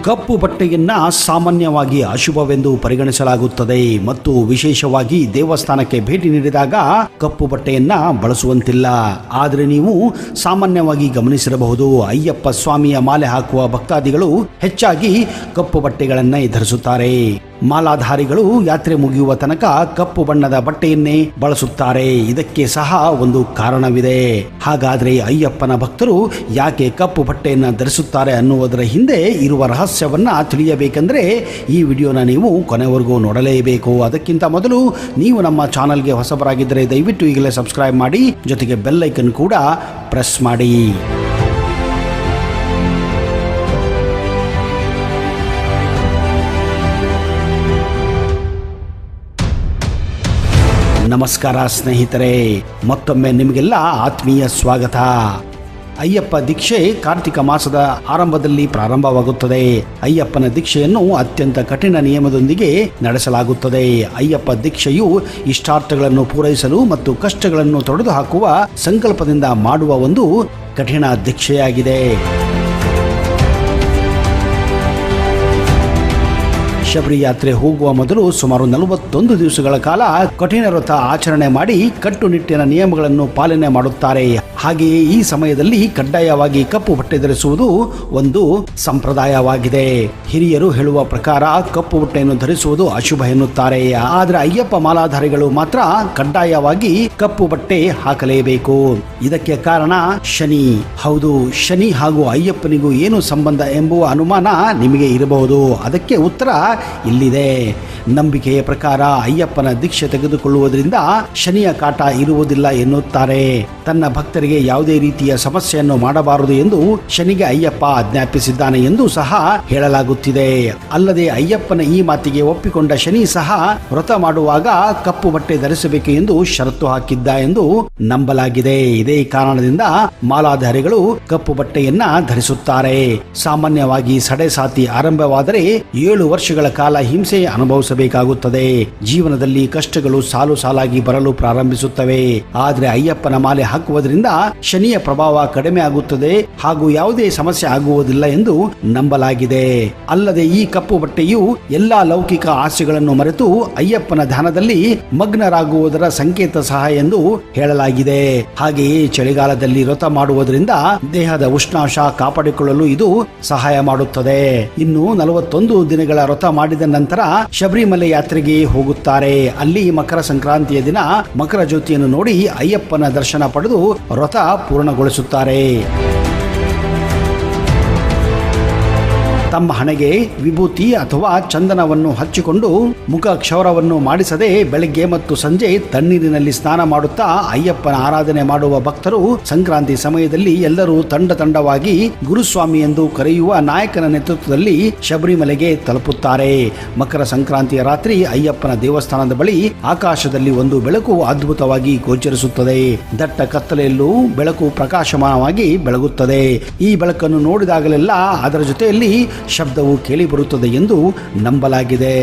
ಕಪ್ಪು ಬಟ್ಟೆಯನ್ನ ಸಾಮಾನ್ಯವಾಗಿ ಅಶುಭವೆಂದು ಪರಿಗಣಿಸಲಾಗುತ್ತದೆ ಮತ್ತು ವಿಶೇಷವಾಗಿ ದೇವಸ್ಥಾನಕ್ಕೆ ಭೇಟಿ ನೀಡಿದಾಗ ಕಪ್ಪು ಬಟ್ಟೆಯನ್ನ ಬಳಸುವಂತಿಲ್ಲ. ಆದರೆ ನೀವು ಸಾಮಾನ್ಯವಾಗಿ ಗಮನಿಸಿರಬಹುದು, ಅಯ್ಯಪ್ಪ ಸ್ವಾಮಿಯ ಮಾಲೆ ಹಾಕುವ ಭಕ್ತಾದಿಗಳು ಹೆಚ್ಚಾಗಿ ಕಪ್ಪು ಬಟ್ಟೆಗಳನ್ನೇ ಧರಿಸುತ್ತಾರೆ. ಮಾಲಾಧಾರಿಗಳು ಯಾತ್ರೆ ಮುಗಿಯುವ ತನಕ ಕಪ್ಪು ಬಣ್ಣದ ಬಟ್ಟೆಯನ್ನೇ ಬಳಸುತ್ತಾರೆ. ಇದಕ್ಕೆ ಸಹ ಒಂದು ಕಾರಣವಿದೆ. ಹಾಗಾದ್ರೆ ಅಯ್ಯಪ್ಪನ ಭಕ್ತರು ಯಾಕೆ ಕಪ್ಪು ಬಟ್ಟೆಯನ್ನ ಧರಿಸುತ್ತಾರೆ ಅನ್ನುವುದರ ಹಿಂದೆ ಇರುವ ರಹಸ್ಯವನ್ನ ತಿಳಿಯಬೇಕೆಂದ್ರೆ ಈ ವಿಡಿಯೋನ ನೀವು ಕೊನೆವರೆಗೂ ನೋಡಲೇಬೇಕು. ಅದಕ್ಕಿಂತ ಮೊದಲು ನೀವು ನಮ್ಮ ಚಾನಲ್ಗೆ ಹೊಸಬರಾಗಿದ್ದರೆ ದಯವಿಟ್ಟು ಈಗಲೇ ಸಬ್ಸ್ಕ್ರೈಬ್ ಮಾಡಿ, ಜೊತೆಗೆ ಬೆಲ್ ಐಕನ್ ಕೂಡ ಪ್ರೆಸ್ ಮಾಡಿ. ನಮಸ್ಕಾರ ಸ್ನೇಹಿತರೆ, ಮತ್ತೊಮ್ಮೆ ನಿಮಗೆಲ್ಲ ಆತ್ಮೀಯ ಸ್ವಾಗತ. ಅಯ್ಯಪ್ಪ ದೀಕ್ಷೆ ಕಾರ್ತಿಕ ಮಾಸದ ಆರಂಭದಲ್ಲಿ ಪ್ರಾರಂಭವಾಗುತ್ತದೆ. ಅಯ್ಯಪ್ಪನ ದೀಕ್ಷೆಯನ್ನು ಅತ್ಯಂತ ಕಠಿಣ ನಿಯಮದೊಂದಿಗೆ ನಡೆಸಲಾಗುತ್ತದೆ. ಅಯ್ಯಪ್ಪ ದೀಕ್ಷೆಯು ಇಷ್ಟಾರ್ಥಗಳನ್ನು ಪೂರೈಸಲು ಮತ್ತು ಕಷ್ಟಗಳನ್ನು ತೊಡೆದುಹಾಕುವ ಸಂಕಲ್ಪದಿಂದ ಮಾಡುವ ಒಂದು ಕಠಿಣ ದೀಕ್ಷೆಯಾಗಿದೆ. ಶಬರಿ ಯಾತ್ರೆ ಹೋಗುವ ಮೊದಲು ಸುಮಾರು 41 ದಿವಸಗಳ ಕಾಲ ಕಠಿಣ ವ್ರತ ಆಚರಣೆ ಮಾಡಿ ಕಟ್ಟುನಿಟ್ಟಿನ ನಿಯಮಗಳನ್ನು ಪಾಲನೆ ಮಾಡುತ್ತಾರೆ. ಹಾಗೆಯೇ ಈ ಸಮಯದಲ್ಲಿ ಕಡ್ಡಾಯವಾಗಿ ಕಪ್ಪು ಬಟ್ಟೆ ಧರಿಸುವುದು ಒಂದು ಸಂಪ್ರದಾಯವಾಗಿದೆ. ಹಿರಿಯರು ಹೇಳುವ ಪ್ರಕಾರ ಕಪ್ಪು ಬಟ್ಟೆಯನ್ನು ಧರಿಸುವುದು ಅಶುಭ ಎನ್ನುತ್ತಾರೆ. ಆದರೆ ಅಯ್ಯಪ್ಪ ಮಾಲಾಧಾರಿಗಳು ಮಾತ್ರ ಕಡ್ಡಾಯವಾಗಿ ಕಪ್ಪು ಬಟ್ಟೆ ಹಾಕಲೇಬೇಕು. ಇದಕ್ಕೆ ಕಾರಣ ಶನಿ. ಹೌದು, ಶನಿ ಹಾಗೂ ಅಯ್ಯಪ್ಪನಿಗೂ ಏನು ಸಂಬಂಧ ಎಂಬುವ ಅನುಮಾನ ನಿಮಗೆ ಇರಬಹುದು. ಅದಕ್ಕೆ ಉತ್ತರ ಇಲ್ಲಿದೆ. ನಂಬಿಕೆಯ ಪ್ರಕಾರ ಅಯ್ಯಪ್ಪನ ದೀಕ್ಷೆ ತೆಗೆದುಕೊಳ್ಳುವುದರಿಂದ ಶನಿಯ ಕಾಟ ಇರುವುದಿಲ್ಲ ಎನ್ನುತ್ತಾರೆ. ತನ್ನ ಭಕ್ತರಿಗೆ ಯಾವುದೇ ರೀತಿಯ ಸಮಸ್ಯೆಯನ್ನು ಮಾಡಬಾರದು ಎಂದು ಶನಿಗೆ ಅಯ್ಯಪ್ಪ ಆಜ್ಞಾಪಿಸಿದ್ದಾನೆ ಎಂದು ಸಹ ಹೇಳಲಾಗುತ್ತಿದೆ. ಅಲ್ಲದೆ ಅಯ್ಯಪ್ಪನ ಈ ಮಾತಿಗೆ ಒಪ್ಪಿಕೊಂಡ ಶನಿ ಸಹ ವ್ರತ ಮಾಡುವಾಗ ಕಪ್ಪು ಬಟ್ಟೆ ಧರಿಸಬೇಕು ಎಂದು ಷರತ್ತು ಹಾಕಿದ್ದ ಎಂದು ನಂಬಲಾಗಿದೆ. ಇದೇ ಕಾರಣದಿಂದ ಮಾಲಾಧಾರಿಗಳು ಕಪ್ಪು ಬಟ್ಟೆಯನ್ನ ಧರಿಸುತ್ತಾರೆ. ಸಾಮಾನ್ಯವಾಗಿ ಸಡೆಸಾತಿ ಆರಂಭವಾದರೆ 7 ವರ್ಷಗಳ ಕಾಲ ಹಿಂಸೆ ಅನುಭವಿಸಬೇಕಾಗುತ್ತದೆ. ಜೀವನದಲ್ಲಿ ಕಷ್ಟಗಳು ಸಾಲು ಸಾಲಾಗಿ ಬರಲು ಪ್ರಾರಂಭಿಸುತ್ತವೆ. ಆದರೆ ಅಯ್ಯಪ್ಪನ ಮಾಲೆ ಹಾಕುವುದರಿಂದ ಶನಿಯ ಪ್ರಭಾವ ಕಡಿಮೆ ಆಗುತ್ತದೆ ಹಾಗೂ ಯಾವುದೇ ಸಮಸ್ಯೆ ಆಗುವುದಿಲ್ಲ ಎಂದು ನಂಬಲಾಗಿದೆ. ಅಲ್ಲದೆ ಈ ಕಪ್ಪು ಬಟ್ಟೆಯು ಎಲ್ಲಾ ಲೌಕಿಕ ಆಸೆಗಳನ್ನು ಮರೆತು ಅಯ್ಯಪ್ಪನ ಧ್ಯಾನದಲ್ಲಿ ಮಗ್ನರಾಗುವುದರ ಸಂಕೇತ ಸಹ ಎಂದು ಹೇಳಲಾಗಿದೆ. ಹಾಗೆಯೇ ಚಳಿಗಾಲದಲ್ಲಿ ವ್ರತ ಮಾಡುವುದರಿಂದ ದೇಹದ ಉಷ್ಣಾಂಶ ಕಾಪಾಡಿಕೊಳ್ಳಲು ಇದು ಸಹಾಯ ಮಾಡುತ್ತದೆ. ಇನ್ನು 41 ದಿನಗಳ ವ್ರತ ಮಾಡಿದ ನಂತರ ಶಬರಿಮಲೆ ಯಾತ್ರೆಗೆ ಹೋಗುತ್ತಾರೆ. ಅಲ್ಲಿ ಮಕರ ಸಂಕ್ರಾಂತಿಯ ದಿನ ಮಕರ ಜ್ಯೋತಿಯನ್ನು ನೋಡಿ ಅಯ್ಯಪ್ಪನ ದರ್ಶನ ಪಡೆದು ವ್ರತ ಪೂರ್ಣಗೊಳಿಸುತ್ತಾರೆ. ತಮ್ಮ ಹಣೆಗೆ ವಿಭೂತಿ ಅಥವಾ ಚಂದನವನ್ನು ಹಚ್ಚಿಕೊಂಡು ಮುಖ ಕ್ಷೌರವನ್ನು ಮಾಡಿಸದೆ ಬೆಳಗ್ಗೆ ಮತ್ತು ಸಂಜೆ ತಣ್ಣೀರಿನಲ್ಲಿ ಸ್ನಾನ ಮಾಡುತ್ತಾ ಅಯ್ಯಪ್ಪನ ಆರಾಧನೆ ಮಾಡುವ ಭಕ್ತರು ಸಂಕ್ರಾಂತಿ ಸಮಯದಲ್ಲಿ ಎಲ್ಲರೂ ತಂಡವಾಗಿ ಗುರುಸ್ವಾಮಿ ಎಂದು ಕರೆಯುವ ನಾಯಕನ ನೇತೃತ್ವದಲ್ಲಿ ಶಬರಿಮಲೆಗೆ ತಲುಪುತ್ತಾರೆ. ಮಕರ ಸಂಕ್ರಾಂತಿಯ ರಾತ್ರಿ ಅಯ್ಯಪ್ಪನ ದೇವಸ್ಥಾನದ ಬಳಿ ಆಕಾಶದಲ್ಲಿ ಒಂದು ಬೆಳಕು ಅದ್ಭುತವಾಗಿ ಗೋಚರಿಸುತ್ತದೆ. ದಟ್ಟ ಕತ್ತಲೆಯಲ್ಲೂ ಬೆಳಕು ಪ್ರಕಾಶಮಾನವಾಗಿ ಬೆಳಗುತ್ತದೆ. ಈ ಬೆಳಕನ್ನು ನೋಡಿದಾಗಲೆಲ್ಲ ಅದರ ಜೊತೆಯಲ್ಲಿ ಶಬ್ದವು ಕೇಳಿಬರುತ್ತದೆ ಎಂದು ನಂಬಲಾಗಿದೆ.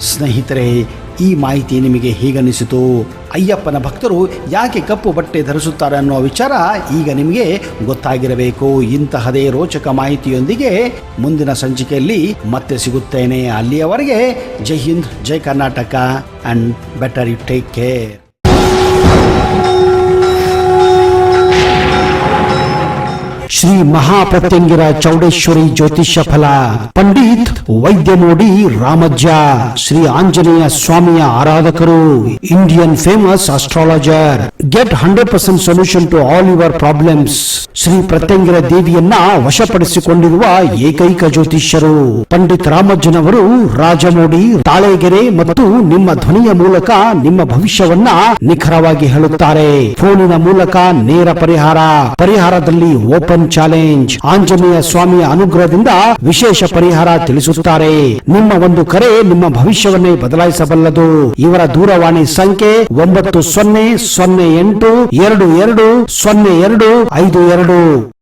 ಸ್ನೇಹಿತರೆ, ಈ ಮಾಹಿತಿ ನಿಮಗೆ ಹೇಗನಿಸಿತು? ಅಯ್ಯಪ್ಪನ ಭಕ್ತರು ಯಾಕೆ ಕಪ್ಪು ಬಟ್ಟೆ ಧರಿಸುತ್ತಾರೆ ಅನ್ನುವ ವಿಚಾರ ಈಗ ನಿಮಗೆ ಗೊತ್ತಾಗಿರಬೇಕು. ಇಂತಹದೇ ರೋಚಕ ಮಾಹಿತಿಯೊಂದಿಗೆ ಮುಂದಿನ ಸಂಚಿಕೆಯಲ್ಲಿ ಮತ್ತೆ ಸಿಗುತ್ತೇನೆ. ಅಲ್ಲಿಯವರೆಗೆ Jai Hind, Jai Karnataka and better you take care. Shri Mahapratyangira Chowdeshwari ಜ್ಯೋತಿಷ್ಯ ಫಲ, ಪಂಡಿತ್ ವೈದ್ಯಮೋಡಿ ರಾಮಜ್ಜ, ಶ್ರೀ ಆಂಜನೇಯ ಸ್ವಾಮಿಯ ಆರಾಧಕರು, Indian famous astrologer. Get 100% solution to all your problems. Shri Pratyangira ದೇವಿಯನ್ನ ವಶಪಡಿಸಿಕೊಂಡಿರುವ ಏಕೈಕ ಜ್ಯೋತಿಷ್ಯರು ಪಂಡಿತ್ ರಾಮಜ್ಜನವರು ರಾಜಮೋಡಿ, ತಾಳೆಗೆರೆ ಮತ್ತು ನಿಮ್ಮ ಧ್ವನಿಯ ಮೂಲಕ ನಿಮ್ಮ ಭವಿಷ್ಯವನ್ನ ನಿಖರವಾಗಿ ಹೇಳುತ್ತಾರೆ. ಫೋನಿನ ಮೂಲಕ ನೇರ ಪರಿಹಾರದಲ್ಲಿ ಓಪನ್ ಚಾಲೆಂಜ್. ಆಂಜನೇಯ ಸ್ವಾಮಿಯ ಅನುಗ್ರಹದಿಂದ ವಿಶೇಷ ಪರಿಹಾರ ತಿಳಿಸುತ್ತಾರೆ. ನಿಮ್ಮ ಒಂದು ಕರೆ ನಿಮ್ಮ ಭವಿಷ್ಯವನ್ನೇ ಬದಲಾಯಿಸಬಲ್ಲದು. ಇವರ ದೂರವಾಣಿ ಸಂಖ್ಯೆ 9008220252.